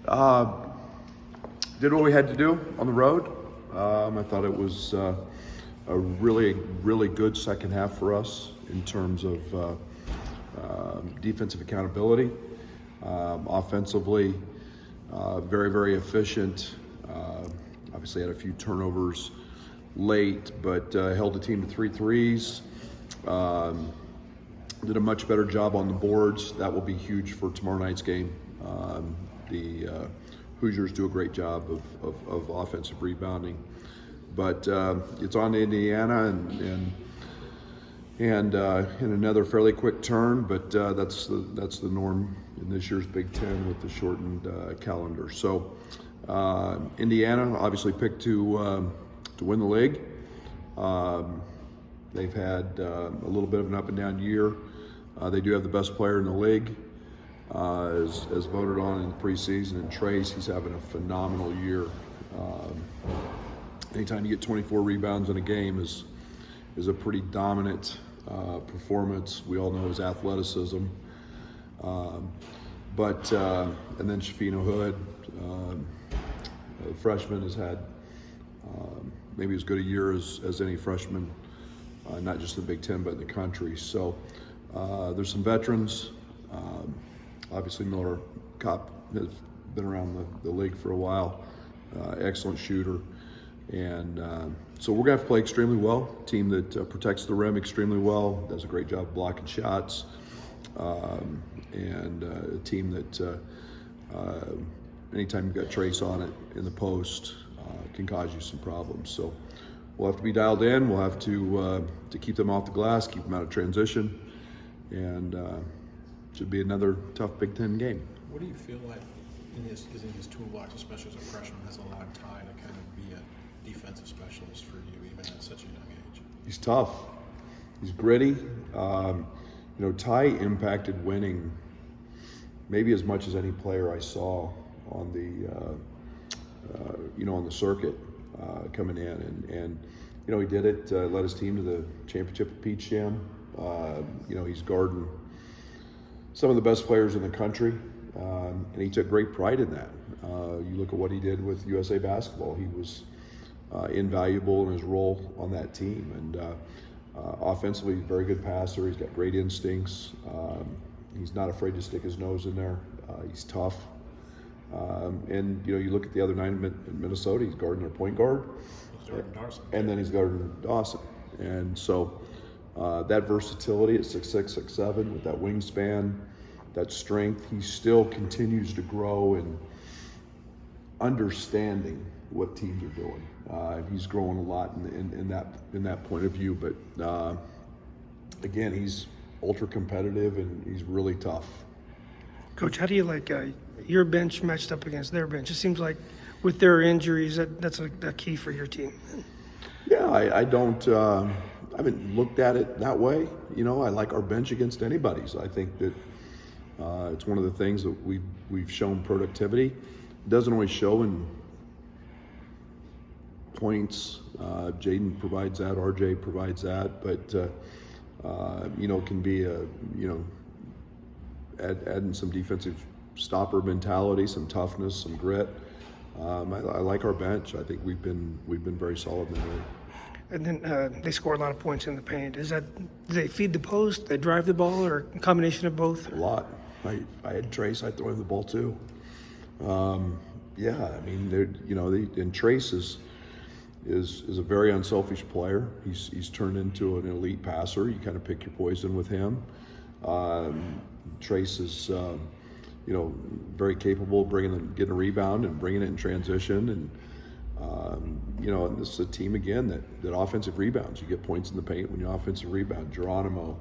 Did what we had to do on the road. I thought it was a really, really good second half for us in terms of defensive accountability. Offensively, very, very efficient. Obviously had a few turnovers late, but held the team to 3 threes. Did a much better job on the boards. That will be huge for tomorrow night's game. The Hoosiers do a great job of offensive rebounding, but it's on to Indiana and in another fairly quick turn. But that's the norm in this year's Big Ten with the shortened calendar. So Indiana obviously picked to win the league. They've had a little bit of an up and down year. They do have the best player in the league, as voted on in the preseason. And Trace, he's having a phenomenal year. Anytime you get 24 rebounds in a game is a pretty dominant performance. We all know his athleticism. And then Shafino Hood, freshman, has had maybe as good a year as any freshman, not just in the Big Ten, but in the country. So there's some veterans. Obviously, Miller Kopp has been around the league for a while. Excellent shooter. And so we're going to have to play extremely well. Team that protects the rim extremely well, does a great job blocking shots. And a team that anytime you've got Trace on it in the post can cause you some problems. So we'll have to be dialed in. We'll have to keep them off the glass, keep them out of transition, and should be another tough Big Ten game. What do you feel like in his toolbox, especially as a freshman, has allowed Ty to kind of be a defensive specialist for you, even at such a young age? He's tough. He's gritty. Ty impacted winning maybe as much as any player I saw on the circuit coming in, and he did it. Led his team to the championship at Peach Jam. He's guarding some of the best players in the country, and he took great pride in that. You look at what he did with USA Basketball. He was invaluable in his role on that team, and offensively, he's a very good passer. He's got great instincts. He's not afraid to stick his nose in there. He's tough. And you look at the other 9 in Minnesota, he's guarding their point guard. And then he's guarding Dawson. And so that versatility at 6'6", 6'7", with that wingspan, that strength, he still continues to grow in understanding what teams are doing. He's growing a lot in that point of view. But again, he's ultra competitive and he's really tough. Coach, how do you like your bench matched up against their bench? It seems like with their injuries, that's a key for your team. Yeah, I haven't looked at it that way. I like our bench against anybody's. I think that it's one of the things that we've shown productivity. It doesn't always show in points. Jaden provides that, RJ provides that, but can be adding some defensive stopper mentality, some toughness, some grit. I like our bench. I think we've been very solid in that area. And then they score a lot of points in the paint. Do they feed the post, they drive the ball, or a combination of both? A lot. I had Trace, I'd throw him the ball too. And Trace is a very unselfish player. He's turned into an elite passer. You kind of pick your poison with him. Trace is, very capable of getting a rebound and bringing it in transition. And, and this is a team, again, that offensive rebounds. You get points in the paint when you offensive rebound. Geronimo,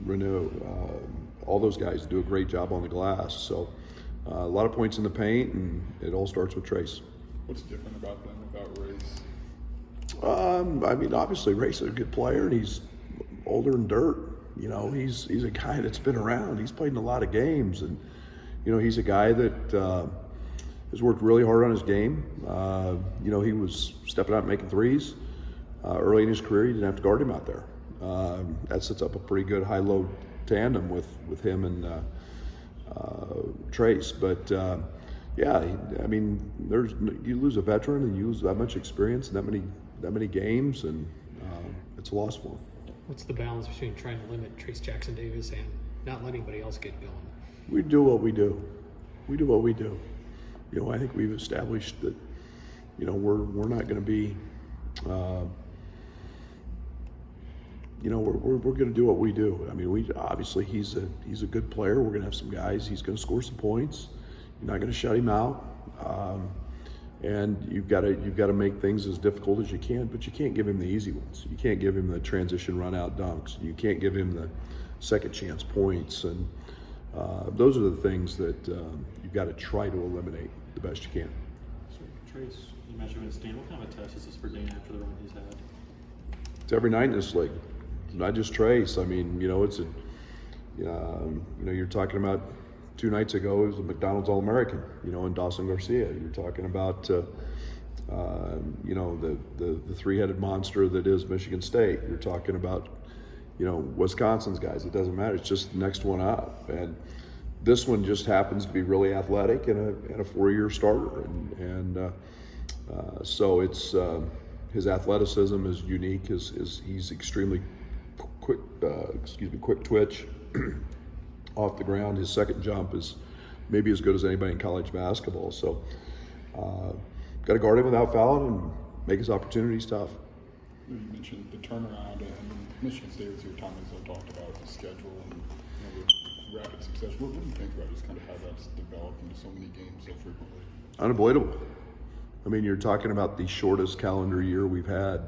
Renew, all those guys do a great job on the glass. So a lot of points in the paint, and it all starts with Trace. What's different about them without Race? Obviously Race is a good player, and he's older than dirt. He's a guy that's been around. He's played in a lot of games, and he's a guy that has worked really hard on his game. He was stepping out and making threes early in his career. You didn't have to guard him out there. That sets up a pretty good high-low tandem with him and Trace. But yeah, I mean, you lose a veteran and you lose that much experience and that many games, and it's a loss for him. What's the balance between trying to limit Trace Jackson Davis and not letting anybody else get going? We do what we do. We do what we do. You know, I think we've established that, you know, we're not going to be, you know, we're going to do what we do. I mean, obviously he's a good player. We're going to have some guys. He's going to score some points. You're not going to shut him out. And you've got to make things as difficult as you can, but you can't give him the easy ones. You can't give him the transition run out dunks. You can't give him the second chance points, and those are the things that you've got to try to eliminate the best you can. So, Trace, you mentioned with Stan. What kind of a test is this for Dane after the run he's had? It's every night in this league, not just Trace. I mean, you know, you know, you're talking about 2 nights ago, it was a McDonald's All-American, you know, in Dawson Garcia. You're talking about, you know, the three-headed monster that is Michigan State. You're talking about, you know, Wisconsin's guys. It doesn't matter. It's just the next one up. And this one just happens to be really athletic and a 4-year starter. So it's his athleticism is unique. He's extremely quick twitch. Off the ground, his second jump is maybe as good as anybody in college basketball. So, got to guard him without fouling and make his opportunities tough. You mentioned the turnaround, and Michigan State was your time as I talked about the schedule and, you know, the rapid success. What do you think about just kind of how that's developed into so many games so frequently? Unavoidable. I mean, you're talking about the shortest calendar year we've had.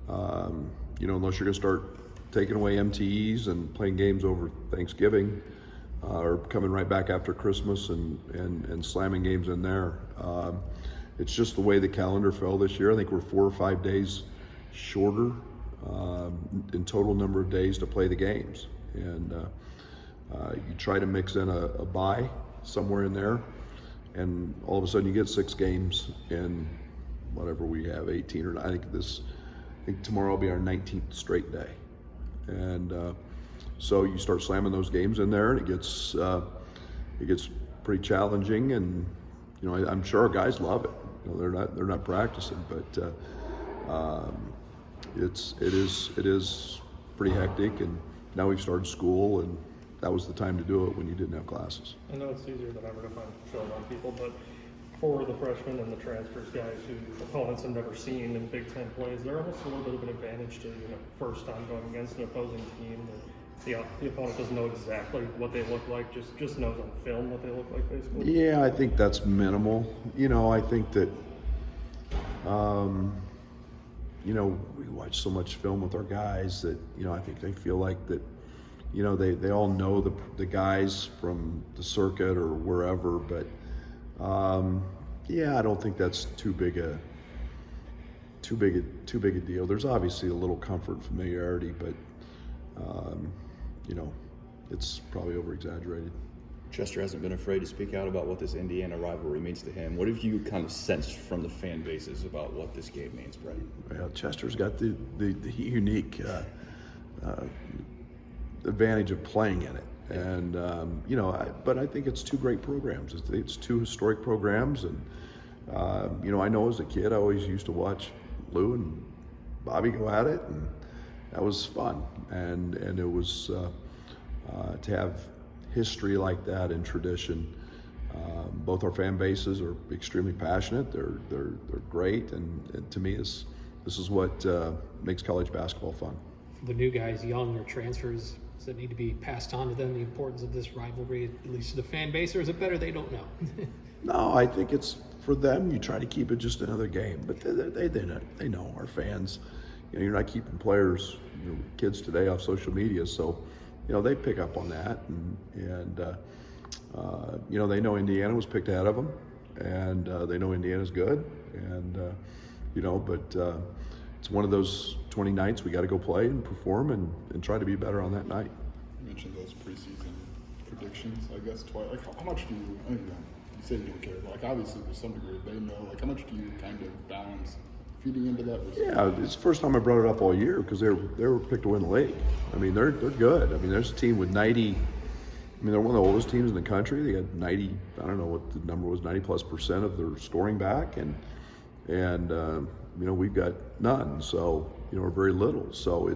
You know, unless you're going to start taking away MTEs and playing games over Thanksgiving, or coming right back after Christmas and slamming games in there. It's just the way the calendar fell this year. I think we're 4 or 5 days shorter in total number of days to play the games. And you try to mix in a bye somewhere in there, and all of a sudden you get 6 games in whatever we have, 18 or I think tomorrow will be our 19th straight day. And so you start slamming those games in there, and it gets pretty challenging. And you know, I'm sure our guys love it. You know, they're not practicing, but it is pretty hectic. And now we've started school, and that was the time to do it when you didn't have classes. I know it's easier than ever to find film on people, but for the freshmen and the transfers, guys who opponents have never seen in Big Ten plays, they're almost a little bit of an advantage to, you know, first time going against an opposing team. The opponent doesn't know exactly what they look like, just knows on film what they look like, basically. Yeah, I think that's minimal. You know, I think that, you know, we watch so much film with our guys that, you know, I think they feel like that, you know, they all know the guys from the circuit or wherever, but yeah, I don't think that's too big a deal. There's obviously a little comfort and familiarity, but you know, it's probably over exaggerated. Chester hasn't been afraid to speak out about what this Indiana rivalry means to him. What have you kind of sensed from the fan bases about what this game means, Brett? Well, Chester's got the unique advantage of playing in it. And, you know, but I think it's 2 great programs. It's 2 historic programs. And, you know, I know as a kid, I always used to watch Lou and Bobby go at it, and that was fun. And it was to have history like that and tradition. Both our fan bases are extremely passionate. They're great. And to me, this is what makes college basketball fun. For the new guys, young or transfers, does it need to be passed on to them, the importance of this rivalry, at least to the fan base, or is it better they don't know? No, I think it's for them. You try to keep it just another game, but they know our fans. You know, you're not keeping players, you know, kids today off social media, so you know they pick up on that, and you know they know Indiana was picked ahead of them, and they know Indiana's good, and you know, but it's one of those 20 nights we got to go play and perform and try to be better on that night. You mentioned those preseason predictions, I guess, twice. Like, how much do you, I mean, you say you don't care, but like obviously to some degree they know, like how much do you kind of balance feeding into that? Yeah, it's the first time I brought it up all year because they were picked to win the league. I mean, they're good. I mean, there's a team with 90 I mean, they're one of the oldest teams in the country. They got 90, I don't know what the number was, 90+% of their scoring back, and you know, we've got none. So, you know, or very little. So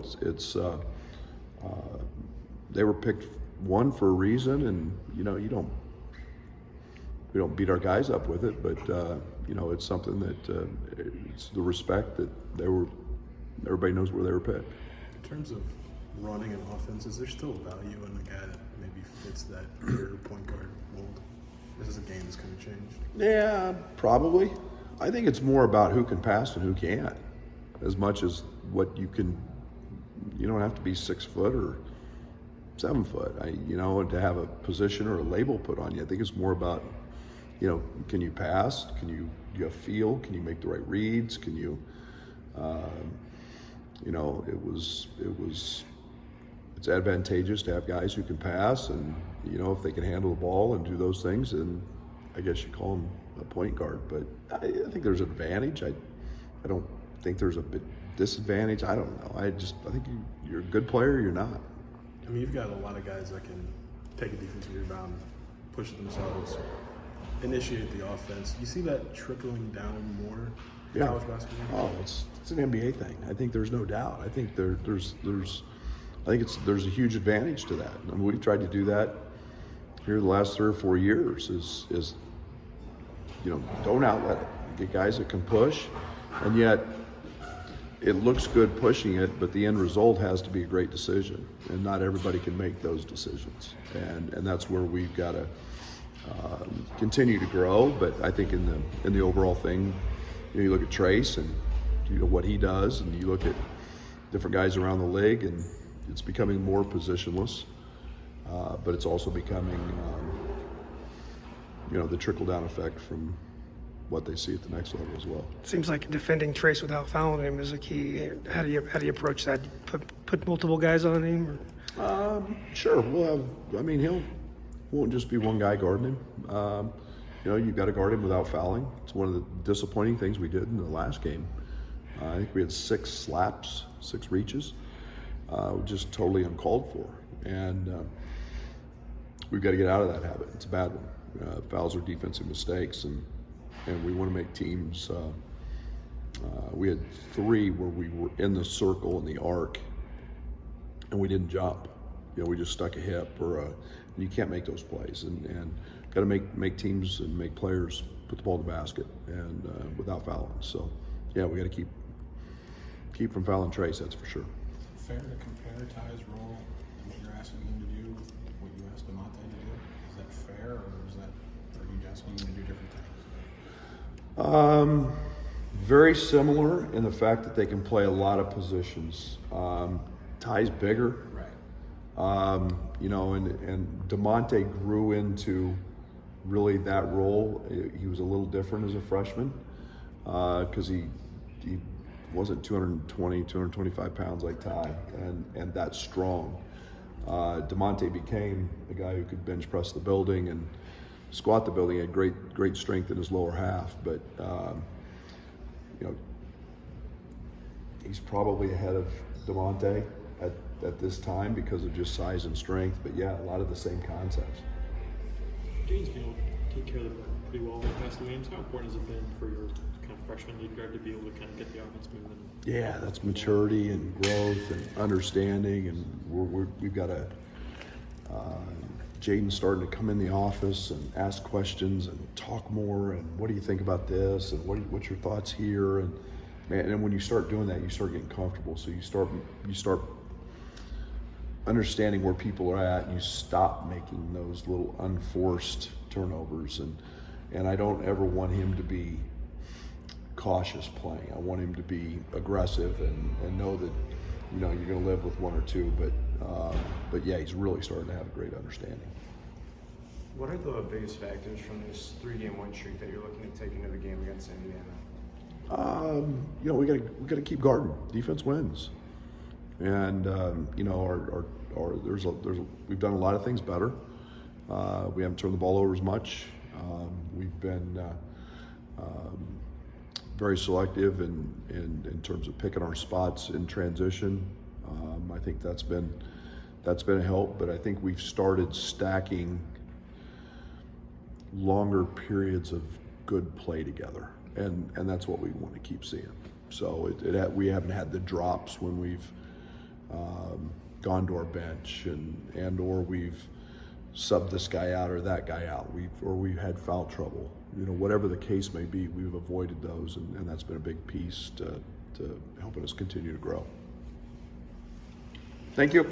they were picked one for a reason, and you know, we don't beat our guys up with it, but you know, it's something that it's the respect that everybody knows where they were picked. In terms of running and offense, is there still value in the guy that maybe fits that bigger point guard mold? This is a game that's going to change. Yeah, probably. I think it's more about who can pass and who can't, as much as what you can. You don't have to be 6 foot or 7 foot, you know, to have a position or a label put on you. I think it's more about, you know, can you pass? Do you have feel? Can you make the right reads? Can you, you know, it's advantageous to have guys who can pass, and you know, if they can handle the ball and do those things, then I guess you call them a point guard. But I think there's an advantage. I don't think there's a bit disadvantage. I don't know. I think you're a good player or you're not. I mean, you've got a lot of guys that can take a defensive rebound, push it themselves, initiate the offense. You see that trickling down more in Yeah. college basketball? Oh, it's an NBA thing. I think there's no doubt. I think there's a huge advantage to that. I mean, we've tried to do that here the last 3 or 4 years. Is you know, don't outlet it. Get guys that can push, and yet it looks good pushing it, but the end result has to be a great decision, and not everybody can make those decisions. And that's where we've got to continue to grow. But I think in the overall thing, you know, you look at Trace and you know what he does, and you look at different guys around the league, and it's becoming more positionless, but it's also becoming you know, the trickle-down effect from what they see at the next level as well. Seems like defending Trace without fouling him is a key. How do you approach that? Put multiple guys on him? Or? Sure, we'll have. I mean, won't just be one guy guarding him. You know, you've got to guard him without fouling. It's one of the disappointing things we did in the last game. I think we had 6 slaps, 6 reaches, just totally uncalled for, and we've got to get out of that habit. It's a bad one. Fouls are defensive mistakes, and we want to make teams. We had 3 where we were in the circle in the arc, and we didn't jump. You know, we just stuck a hip and you can't make those plays, and got to make teams and make players put the ball in the basket and without fouling. So, yeah, we got to keep from fouling Trace. That's for sure. Fair to compare Ty's role and what you're asking him to do with what you asked Demonte to do? Is that fair, or are you asking him to do different things? Very similar in the fact that they can play a lot of positions. Ty's bigger, Right. you know, and DeMonte grew into really that role. He was a little different as a freshman because he wasn't 220, 225 pounds like Ty, and that strong. DeMonte became a guy who could bench press the building and squat the building. He had great strength in his lower half, but you know, he's probably ahead of DeMonte at this time because of just size and strength. But yeah, a lot of the same concepts. James been able to take care of the ball pretty well in the past few games. How important has it been for your kind of freshman lead guard to be able to kind of get the offense moving? Yeah, that's maturity and growth and understanding, and we've got a Jaden's starting to come in the office and ask questions and talk more, and what do you think about this, and what's your thoughts here, and man, and when you start doing that, you start getting comfortable. So you start understanding where people are at, and you stop making those little unforced turnovers, and I don't ever want him to be cautious playing. I want him to be aggressive and know that, you know, you're going to live with 1 or 2, but yeah, he's really starting to have a great understanding. What are the biggest factors from this 3-game win streak that you're looking to take into the game against Indiana? You know, we got to keep guarding. Defense wins, and you know, we've done a lot of things better. We haven't turned the ball over as much. We've been very selective in terms of picking our spots in transition. I think that's been that's been a help, but I think we've started stacking longer periods of good play together, and that's what we want to keep seeing. So we haven't had the drops when we've gone to our bench or we've subbed this guy out or that guy out. We've had foul trouble. Whatever the case may be, we've avoided those, and that's been a big piece to helping us continue to grow. Thank you.